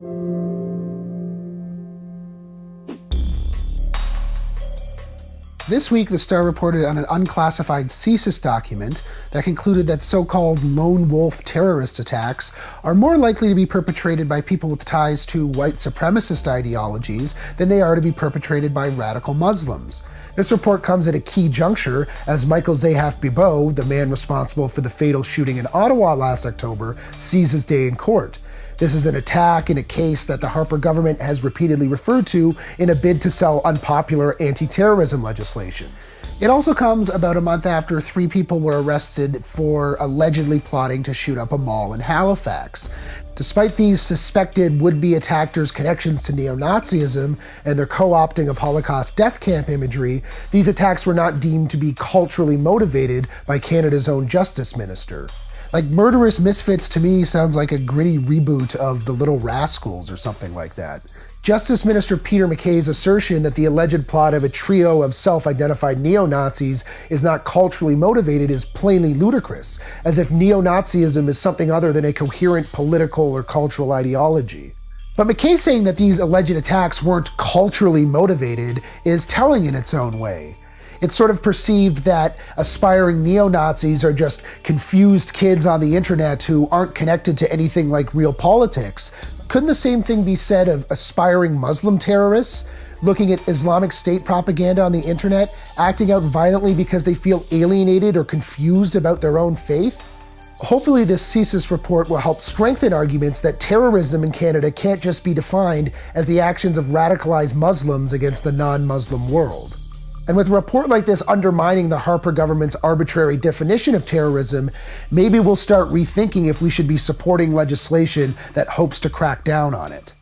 This week, the Star reported on an unclassified CSIS document that concluded that so-called lone wolf terrorist attacks are more likely to be perpetrated by people with ties to white supremacist ideologies than they are to be perpetrated by radical Muslims. This report comes at a key juncture as Michael Zahaf-Bibeau, the man responsible for the fatal shooting in Ottawa last October, sees his day in court. This is an attack in a case that the Harper government has repeatedly referred to in a bid to sell unpopular anti-terrorism legislation. It also comes about a month after 3 people were arrested for allegedly plotting to shoot up a mall in Halifax. Despite these suspected would-be attackers' connections to neo-Nazism and their co-opting of Holocaust death camp imagery, these attacks were not deemed to be culturally motivated by Canada's own Justice Minister. Like, Murderous Misfits to me sounds like a gritty reboot of The Little Rascals or something like that. Justice Minister Peter MacKay's assertion that the alleged plot of a trio of self-identified neo-Nazis is not culturally motivated is plainly ludicrous, as if neo-Nazism is something other than a coherent political or cultural ideology. But MacKay saying that these alleged attacks weren't culturally motivated is telling in its own way. It's sort of perceived that aspiring neo-Nazis are just confused kids on the internet who aren't connected to anything like real politics. Couldn't the same thing be said of aspiring Muslim terrorists, looking at Islamic State propaganda on the internet, acting out violently because they feel alienated or confused about their own faith? Hopefully this CSIS report will help strengthen arguments that terrorism in Canada can't just be defined as the actions of radicalized Muslims against the non-Muslim world. And with a report like this undermining the Harper government's arbitrary definition of terrorism, maybe we'll start rethinking if we should be supporting legislation that hopes to crack down on it.